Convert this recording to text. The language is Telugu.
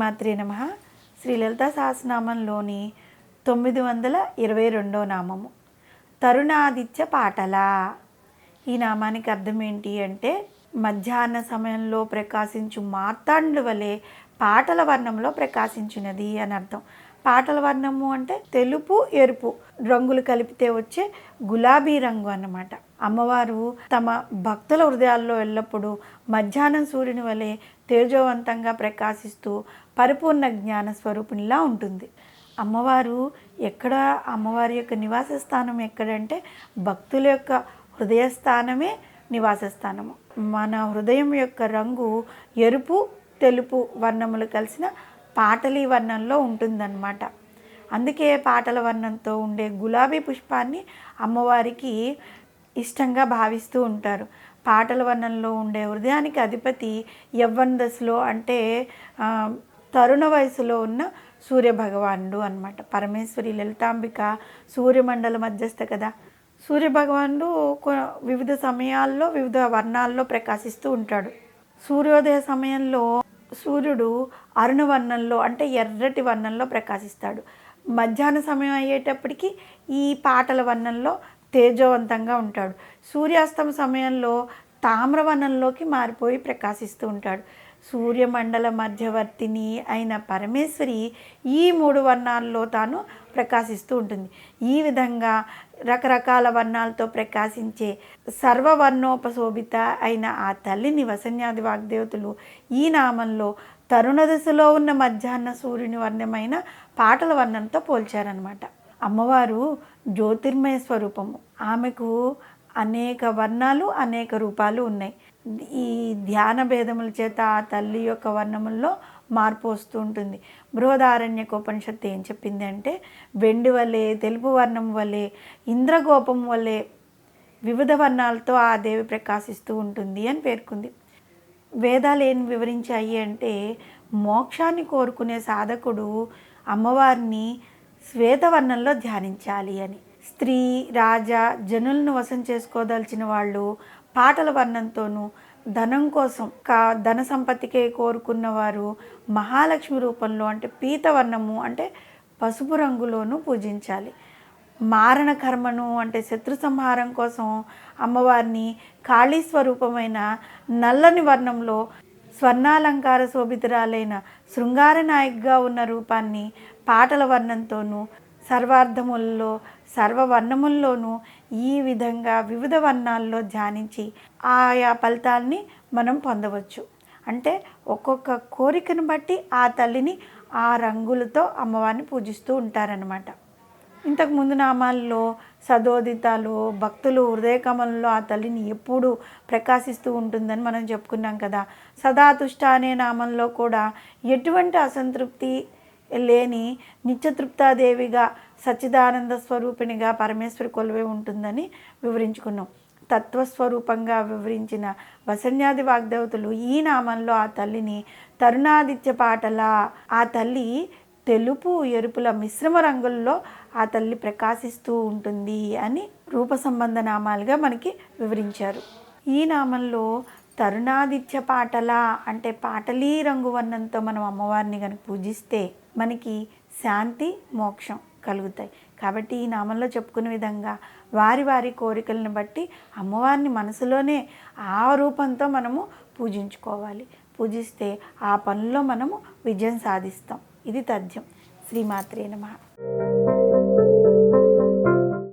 శ్రీమాత్రే నమః. శ్రీ లలితా సహస్రనామంలోని 922వ నామము తరుణాదిత్య పాటల. ఈ నామానికి అర్థం ఏంటి అంటే, మధ్యాహ్న సమయంలో ప్రకాశించు మార్తాండుల వలె పాటల వర్ణంలో ప్రకాశించినది అని అర్థం. పాటల వర్ణము అంటే తెలుపు ఎరుపు రంగులు కలిపితే వచ్చే గులాబీ రంగు అన్నమాట. అమ్మవారు తమ భక్తుల హృదయాల్లో ఎల్లప్పుడూ మధ్యాహ్నం సూర్యుని వలె తేజోవంతంగా ప్రకాశిస్తూ పరిపూర్ణ జ్ఞాన స్వరూపిణిలా ఉంటుంది. అమ్మవారి యొక్క నివాస స్థానం ఎక్కడంటే భక్తుల యొక్క హృదయ స్థానమే నివాస స్థానము. మన హృదయం యొక్క రంగు ఎరుపు తెలుపు వర్ణములు కలిసిన పాటలీ వర్ణంలో ఉంటుందన్నమాట. అందుకే పాటల వర్ణంతో ఉండే గులాబీ పుష్పాన్ని అమ్మవారికి ఇష్టంగా భావిస్తూ ఉంటారు. పాటల వర్ణంలో ఉండే హృదయానికి అధిపతి యవ్వన దశలో అంటే తరుణ వయసులో ఉన్న సూర్యభగవానుడు అన్నమాట. పరమేశ్వరి లలితాంబిక సూర్యమండల మధ్యస్థ కదా. సూర్యభగవానుడు వివిధ సమయాల్లో వివిధ వర్ణాల్లో ప్రకాశిస్తూ ఉంటాడు. సూర్యోదయ సమయంలో సూర్యుడు అరుణ వర్ణంలో అంటే ఎర్రటి వర్ణంలో ప్రకాశిస్తాడు. మధ్యాహ్న సమయం అయ్యేటప్పటికి ఈ పాటల వర్ణంలో తేజోవంతంగా ఉంటాడు. సూర్యాస్తమ సమయంలో తామ్రవర్ణంలోకి మారిపోయి ప్రకాశిస్తూ ఉంటాడు. సూర్యమండల మధ్యవర్తిని అయిన పరమేశ్వరి ఈ 3 వర్ణాల్లో తాను ప్రకాశిస్తూ ఉంటుంది. ఈ విధంగా రకరకాల వర్ణాలతో ప్రకాశించే సర్వవర్ణోపశోభిత అయిన ఆ తల్లిని వసన్యాది వాగ్దేవతలు ఈ నామంలో తరుణ దశలో ఉన్న మధ్యాహ్న సూర్యుని వర్ణమైన పాటల వర్ణంతో పోల్చారనమాట. అమ్మవారు జ్యోతిర్మయ స్వరూపము. ఆమెకు అనేక వర్ణాలు అనేక రూపాలు ఉన్నాయి. ఈ ధ్యాన భేదముల చేత ఆ తల్లి యొక్క వర్ణముల్లో మార్పు వస్తూ ఉంటుంది. బృహదారణ్యకోపనిషత్తు ఏం చెప్పింది అంటే, వెండి వలె తెలుపు వర్ణం వలె ఇంద్రగోపం వలె వివిధ వర్ణాలతో ఆ దేవి ప్రకాశిస్తూ ఉంటుంది అని పేర్కొంది. వేదాలు ఏం వివరించాయి అంటే, మోక్షాన్ని కోరుకునే సాధకుడు అమ్మవారిని శ్వేతవర్ణంలో ధ్యానించాలి అని. స్త్రీ రాజా జనులను వశం చేసుకోదలిచిన వాళ్ళు పాటల వర్ణంతోనూ, ధనం కోసం ధన సంపత్తికే కోరుకున్న వారు మహాలక్ష్మి రూపంలో అంటే పీతవర్ణము అంటే పసుపు రంగులోనూ పూజించాలి. మారణ కర్మను అంటే శత్రు సంహారం కోసం అమ్మవారిని కాళీ స్వరూపమైన నల్లని వర్ణంలో స్వర్ణాలంకార శోభితురాలైన శృంగార నాయకగా ఉన్న రూపాన్ని పాటల వర్ణంతోనూ, సర్వార్థముల్లో సర్వవర్ణముల్లోనూ ఈ విధంగా వివిధ వర్ణాల్లో ధ్యానించి ఆయా ఫలితాల్ని మనం పొందవచ్చు. అంటే ఒక్కొక్క కోరికను బట్టి ఆ తల్లిని ఆ రంగులతో అమ్మవారిని పూజిస్తూ ఉంటారనమాట. ఇంతకు ముందు నామాల్లో సదోదితాలు భక్తులు హృదయకమలంలో ఆ తల్లిని ఎప్పుడూ ప్రకాశిస్తూ ఉంటుందని మనం చెప్పుకున్నాం కదా. సదాతుష్ట అనే నామంలో కూడా ఎటువంటి అసంతృప్తి లేని నిత్యతృప్తాదేవిగా సచ్చిదానంద స్వరూపిణిగా పరమేశ్వరి కొలువై ఉంటుందని వివరించుకున్నాం. తత్వస్వరూపంగా వివరించిన వసన్యాది వాగ్దేవతలు ఈ నామంలో ఆ తల్లిని తరుణాదిత్య పాటల, ఆ తల్లి తెలుపు ఎరుపుల మిశ్రమ రంగుల్లో ఆ తల్లి ప్రకాశిస్తూ ఉంటుంది అని రూప సంబంధ నామాలుగా మనకి వివరించారు. ఈ నామంలో తరుణాదిత్య పాటల అంటే పాటలీ రంగు వర్ణంతో మనం అమ్మవారిని కనుక పూజిస్తే మనకి శాంతి మోక్షం కలుగుతాయి. కాబట్టి ఈ నామంలో చెప్పుకునే విధంగా వారి వారి కోరికలను బట్టి అమ్మవారిని మనసులోనే ఆ రూపంతో మనము పూజించుకోవాలి. పూజిస్తే ఆ పనుల్లో మనము విజయం సాధిస్తాం. ఇది తథ్యం. శ్రీమాత్రే నమః.